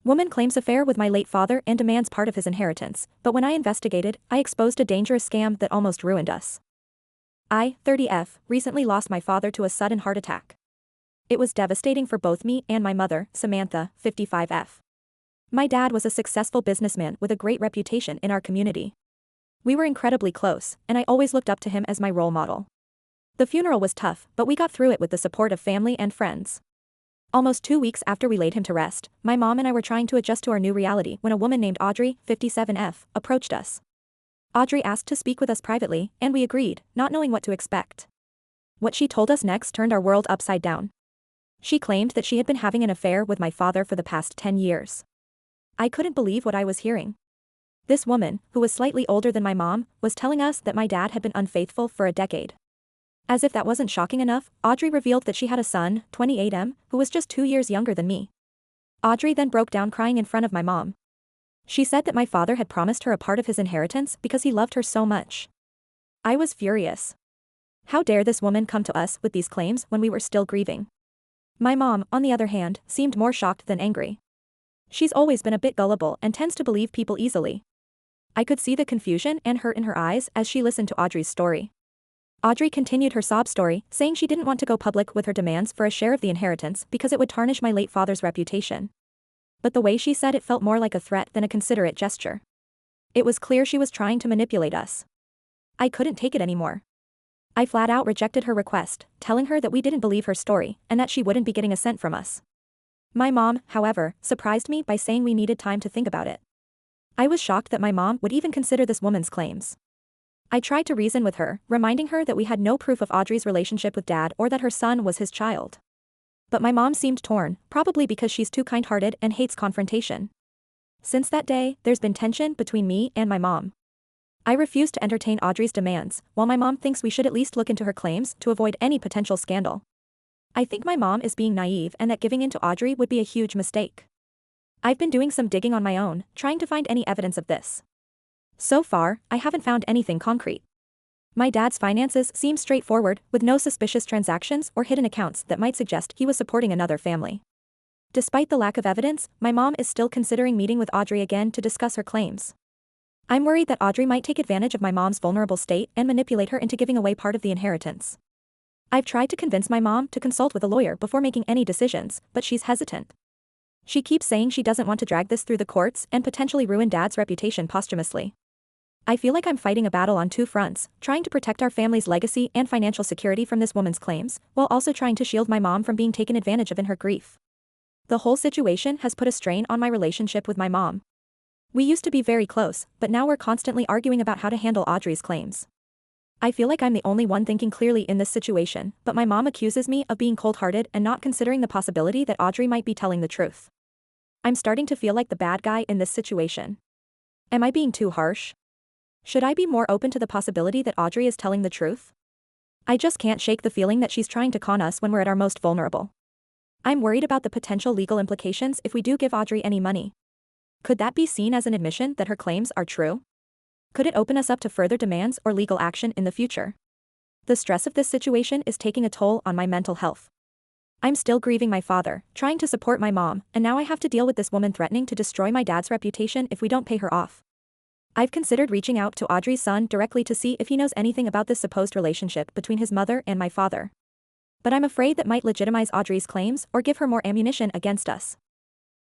Woman claims affair with my late father and demands part of his inheritance, but when I investigated, I exposed a dangerous scam that almost ruined us. I, 30F, recently lost my father to a sudden heart attack. It was devastating for both me and my mother, Samantha, 55F. My dad was a successful businessman with a great reputation in our community. We were incredibly close, and I always looked up to him as my role model. The funeral was tough, but we got through it with the support of family and friends. Almost 2 weeks after we laid him to rest, my mom and I were trying to adjust to our new reality when a woman named Audrey, 57F, approached us. Audrey asked to speak with us privately, and we agreed, not knowing what to expect. What she told us next turned our world upside down. She claimed that she had been having an affair with my father for the past 10 years. I couldn't believe what I was hearing. This woman, who was slightly older than my mom, was telling us that my dad had been unfaithful for a decade. As if that wasn't shocking enough, Audrey revealed that she had a son, 28M, who was just 2 years younger than me. Audrey then broke down crying in front of my mom. She said that my father had promised her a part of his inheritance because he loved her so much. I was furious. How dare this woman come to us with these claims when we were still grieving? My mom, on the other hand, seemed more shocked than angry. She's always been a bit gullible and tends to believe people easily. I could see the confusion and hurt in her eyes as she listened to Audrey's story. Audrey continued her sob story, saying she didn't want to go public with her demands for a share of the inheritance because it would tarnish my late father's reputation. But the way she said it felt more like a threat than a considerate gesture. It was clear she was trying to manipulate us. I couldn't take it anymore. I flat out rejected her request, telling her that we didn't believe her story and that she wouldn't be getting a cent from us. My mom, however, surprised me by saying we needed time to think about it. I was shocked that my mom would even consider this woman's claims. I tried to reason with her, reminding her that we had no proof of Audrey's relationship with Dad or that her son was his child. But my mom seemed torn, probably because she's too kind-hearted and hates confrontation. Since that day, there's been tension between me and my mom. I refuse to entertain Audrey's demands, while my mom thinks we should at least look into her claims to avoid any potential scandal. I think my mom is being naive and that giving in to Audrey would be a huge mistake. I've been doing some digging on my own, trying to find any evidence of this. So far, I haven't found anything concrete. My dad's finances seem straightforward, with no suspicious transactions or hidden accounts that might suggest he was supporting another family. Despite the lack of evidence, my mom is still considering meeting with Audrey again to discuss her claims. I'm worried that Audrey might take advantage of my mom's vulnerable state and manipulate her into giving away part of the inheritance. I've tried to convince my mom to consult with a lawyer before making any decisions, but she's hesitant. She keeps saying she doesn't want to drag this through the courts and potentially ruin Dad's reputation posthumously. I feel like I'm fighting a battle on two fronts, trying to protect our family's legacy and financial security from this woman's claims, while also trying to shield my mom from being taken advantage of in her grief. The whole situation has put a strain on my relationship with my mom. We used to be very close, but now we're constantly arguing about how to handle Audrey's claims. I feel like I'm the only one thinking clearly in this situation, but my mom accuses me of being cold-hearted and not considering the possibility that Audrey might be telling the truth. I'm starting to feel like the bad guy in this situation. Am I being too harsh? Should I be more open to the possibility that Audrey is telling the truth? I just can't shake the feeling that she's trying to con us when we're at our most vulnerable. I'm worried about the potential legal implications if we do give Audrey any money. Could that be seen as an admission that her claims are true? Could it open us up to further demands or legal action in the future? The stress of this situation is taking a toll on my mental health. I'm still grieving my father, trying to support my mom, and now I have to deal with this woman threatening to destroy my dad's reputation if we don't pay her off. I've considered reaching out to Audrey's son directly to see if he knows anything about this supposed relationship between his mother and my father. But I'm afraid that might legitimize Audrey's claims or give her more ammunition against us.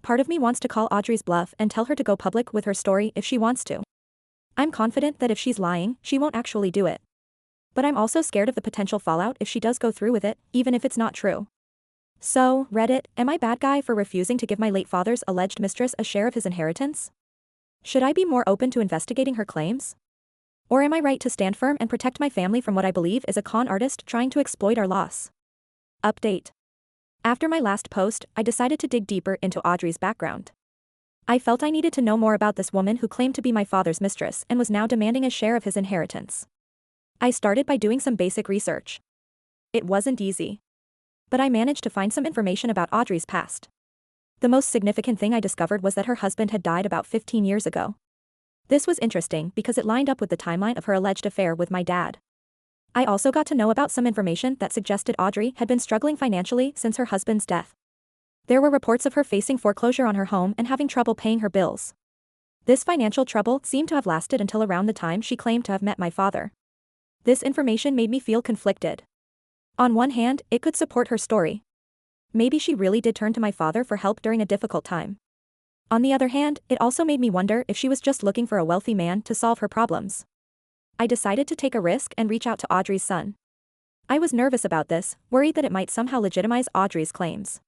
Part of me wants to call Audrey's bluff and tell her to go public with her story if she wants to. I'm confident that if she's lying, she won't actually do it. But I'm also scared of the potential fallout if she does go through with it, even if it's not true. So, Reddit, am I bad guy for refusing to give my late father's alleged mistress a share of his inheritance? Should I be more open to investigating her claims? Or am I right to stand firm and protect my family from what I believe is a con artist trying to exploit our loss? Update. After my last post, I decided to dig deeper into Audrey's background. I felt I needed to know more about this woman who claimed to be my father's mistress and was now demanding a share of his inheritance. I started by doing some basic research. It wasn't easy. But I managed to find some information about Audrey's past. The most significant thing I discovered was that her husband had died about 15 years ago. This was interesting because it lined up with the timeline of her alleged affair with my dad. I also got to know about some information that suggested Audrey had been struggling financially since her husband's death. There were reports of her facing foreclosure on her home and having trouble paying her bills. This financial trouble seemed to have lasted until around the time she claimed to have met my father. This information made me feel conflicted. On one hand, it could support her story. Maybe she really did turn to my father for help during a difficult time. On the other hand, it also made me wonder if she was just looking for a wealthy man to solve her problems. I decided to take a risk and reach out to Audrey's son. I was nervous about this, worried that it might somehow legitimize Audrey's claims.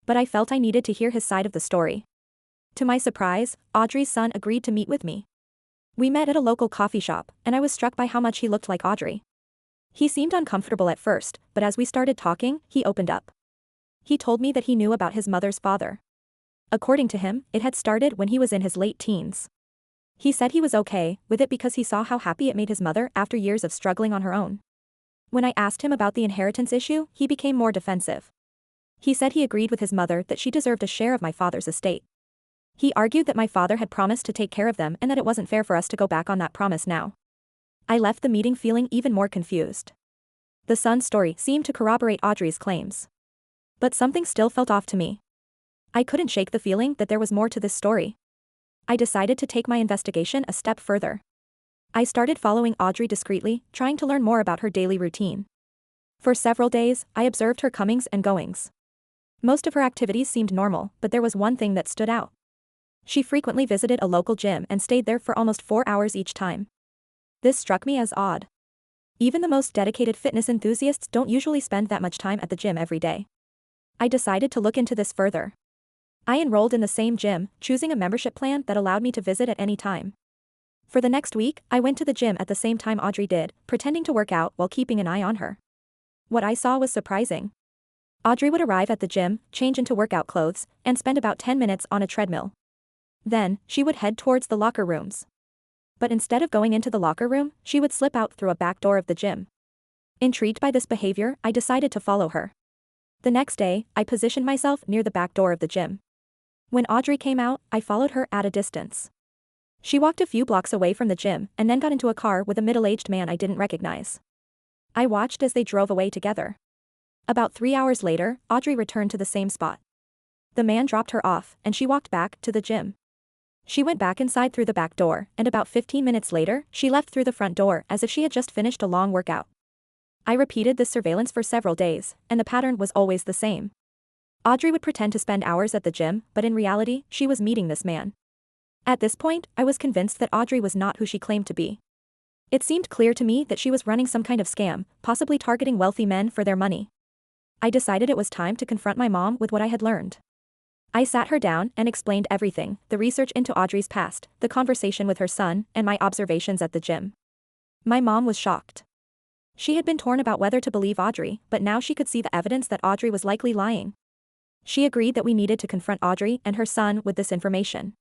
But I felt I needed to hear his side of the story. To my surprise, Audrey's son agreed to meet with me. We met at a local coffee shop, and I was struck by how much he looked like Audrey. He seemed uncomfortable at first, but as we started talking, he opened up. He told me that he knew about his mother's father. According to him, it had started when he was in his late teens. He said he was okay with it because he saw how happy it made his mother after years of struggling on her own. When I asked him about the inheritance issue, he became more defensive. He said he agreed with his mother that she deserved a share of my father's estate. He argued that my father had promised to take care of them and that it wasn't fair for us to go back on that promise now. I left the meeting feeling even more confused. The son's story seemed to corroborate Audrey's claims. But something still felt off to me. I couldn't shake the feeling that there was more to this story. I decided to take my investigation a step further. I started following Audrey discreetly, trying to learn more about her daily routine. For several days, I observed her comings and goings. Most of her activities seemed normal, but there was one thing that stood out. She frequently visited a local gym and stayed there for almost 4 hours each time. This struck me as odd. Even the most dedicated fitness enthusiasts don't usually spend that much time at the gym every day. I decided to look into this further. I enrolled in the same gym, choosing a membership plan that allowed me to visit at any time. For the next week, I went to the gym at the same time Audrey did, pretending to work out while keeping an eye on her. What I saw was surprising. Audrey would arrive at the gym, change into workout clothes, and spend about 10 minutes on a treadmill. Then, she would head towards the locker rooms. But instead of going into the locker room, she would slip out through a back door of the gym. Intrigued by this behavior, I decided to follow her. The next day, I positioned myself near the back door of the gym. When Audrey came out, I followed her at a distance. She walked a few blocks away from the gym and then got into a car with a middle-aged man I didn't recognize. I watched as they drove away together. About 3 hours later, Audrey returned to the same spot. The man dropped her off, and she walked back to the gym. She went back inside through the back door, and about 15 minutes later, she left through the front door as if she had just finished a long workout. I repeated this surveillance for several days, and the pattern was always the same. Audrey would pretend to spend hours at the gym, but in reality, she was meeting this man. At this point, I was convinced that Audrey was not who she claimed to be. It seemed clear to me that she was running some kind of scam, possibly targeting wealthy men for their money. I decided it was time to confront my mom with what I had learned. I sat her down and explained everything, the research into Audrey's past, the conversation with her son, and my observations at the gym. My mom was shocked. She had been torn about whether to believe Audrey, but now she could see the evidence that Audrey was likely lying. She agreed that we needed to confront Audrey and her son with this information.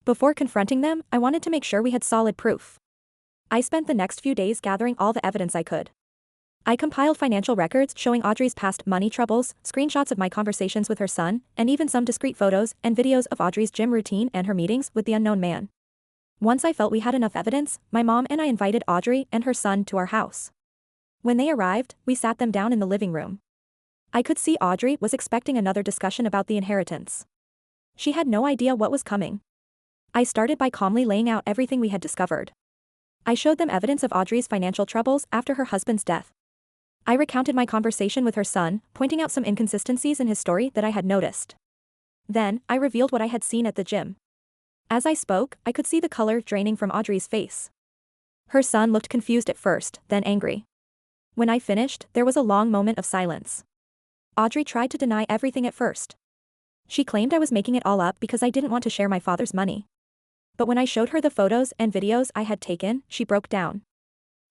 Before confronting them, I wanted to make sure we had solid proof. I spent the next few days gathering all the evidence I could. I compiled financial records showing Audrey's past money troubles, screenshots of my conversations with her son, and even some discrete photos and videos of Audrey's gym routine and her meetings with the unknown man. Once I felt we had enough evidence, my mom and I invited Audrey and her son to our house. When they arrived, we sat them down in the living room. I could see Audrey was expecting another discussion about the inheritance. She had no idea what was coming. I started by calmly laying out everything we had discovered. I showed them evidence of Audrey's financial troubles after her husband's death. I recounted my conversation with her son, pointing out some inconsistencies in his story that I had noticed. Then, I revealed what I had seen at the gym. As I spoke, I could see the color draining from Audrey's face. Her son looked confused at first, then angry. When I finished, there was a long moment of silence. Audrey tried to deny everything at first. She claimed I was making it all up because I didn't want to share my father's money. But when I showed her the photos and videos I had taken, she broke down.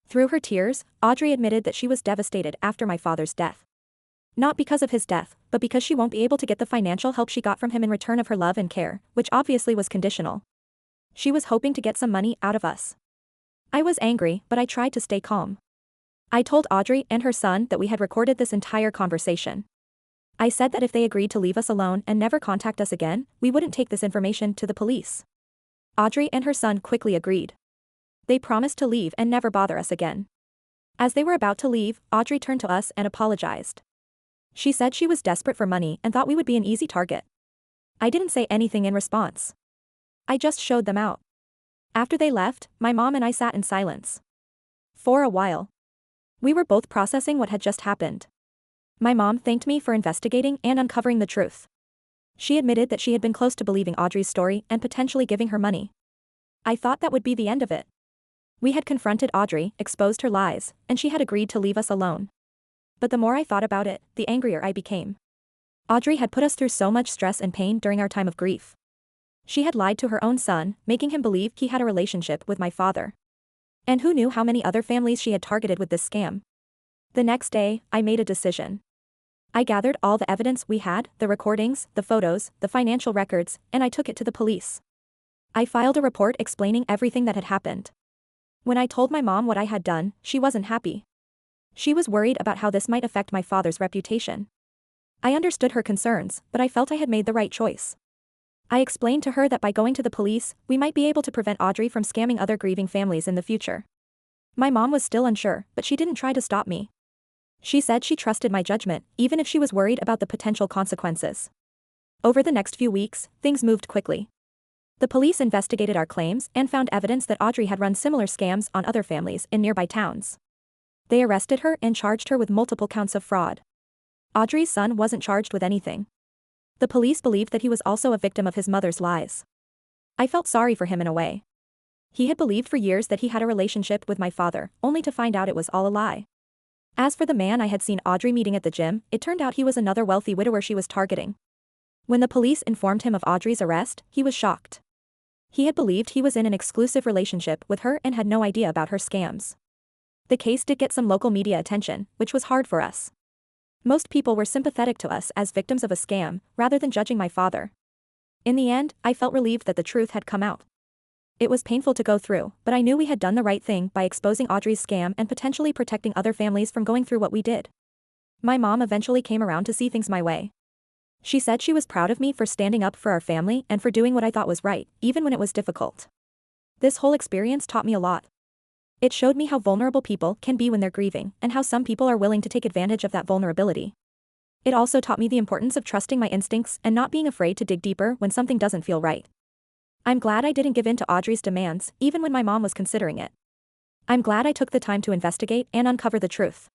Through her tears, Audrey admitted that she was devastated after my father's death. Not because of his death, but because she won't be able to get the financial help she got from him in return of her love and care, which obviously was conditional. She was hoping to get some money out of us. I was angry, but I tried to stay calm. I told Audrey and her son that we had recorded this entire conversation. I said that if they agreed to leave us alone and never contact us again, we wouldn't take this information to the police. Audrey and her son quickly agreed. They promised to leave and never bother us again. As they were about to leave, Audrey turned to us and apologized. She said she was desperate for money and thought we would be an easy target. I didn't say anything in response. I just showed them out. After they left, my mom and I sat in silence. For a while. We were both processing what had just happened. My mom thanked me for investigating and uncovering the truth. She admitted that she had been close to believing Audrey's story and potentially giving her money. I thought that would be the end of it. We had confronted Audrey, exposed her lies, and she had agreed to leave us alone. But the more I thought about it, the angrier I became. Audrey had put us through so much stress and pain during our time of grief. She had lied to her own son, making him believe he had a relationship with my father. And who knew how many other families she had targeted with this scam? The next day, I made a decision. I gathered all the evidence we had, the recordings, the photos, the financial records, and I took it to the police. I filed a report explaining everything that had happened. When I told my mom what I had done, she wasn't happy. She was worried about how this might affect my father's reputation. I understood her concerns, but I felt I had made the right choice. I explained to her that by going to the police, we might be able to prevent Audrey from scamming other grieving families in the future. My mom was still unsure, but she didn't try to stop me. She said she trusted my judgment, even if she was worried about the potential consequences. Over the next few weeks, things moved quickly. The police investigated our claims and found evidence that Audrey had run similar scams on other families in nearby towns. They arrested her and charged her with multiple counts of fraud. Audrey's son wasn't charged with anything. The police believed that he was also a victim of his mother's lies. I felt sorry for him in a way. He had believed for years that he had a relationship with my father, only to find out it was all a lie. As for the man I had seen Audrey meeting at the gym, it turned out he was another wealthy widower she was targeting. When the police informed him of Audrey's arrest, he was shocked. He had believed he was in an exclusive relationship with her and had no idea about her scams. The case did get some local media attention, which was hard for us. Most people were sympathetic to us as victims of a scam, rather than judging my father. In the end, I felt relieved that the truth had come out. It was painful to go through, but I knew we had done the right thing by exposing Audrey's scam and potentially protecting other families from going through what we did. My mom eventually came around to see things my way. She said she was proud of me for standing up for our family and for doing what I thought was right, even when it was difficult. This whole experience taught me a lot. It showed me how vulnerable people can be when they're grieving, and how some people are willing to take advantage of that vulnerability. It also taught me the importance of trusting my instincts and not being afraid to dig deeper when something doesn't feel right. I'm glad I didn't give in to Audrey's demands, even when my mom was considering it. I'm glad I took the time to investigate and uncover the truth.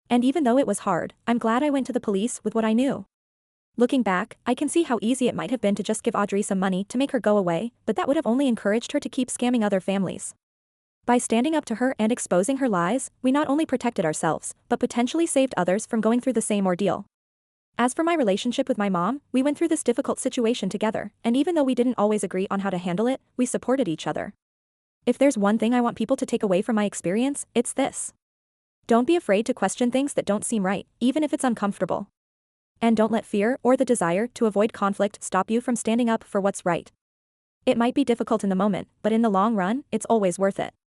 And even though it was hard, I'm glad I went to the police with what I knew. Looking back, I can see how easy it might have been to just give Audrey some money to make her go away, but that would have only encouraged her to keep scamming other families. By standing up to her and exposing her lies, we not only protected ourselves, but potentially saved others from going through the same ordeal. As for my relationship with my mom, we went through this difficult situation together, and even though we didn't always agree on how to handle it, we supported each other. If there's one thing I want people to take away from my experience, it's this. Don't be afraid to question things that don't seem right, even if it's uncomfortable. And don't let fear or the desire to avoid conflict stop you from standing up for what's right. It might be difficult in the moment, but in the long run, it's always worth it.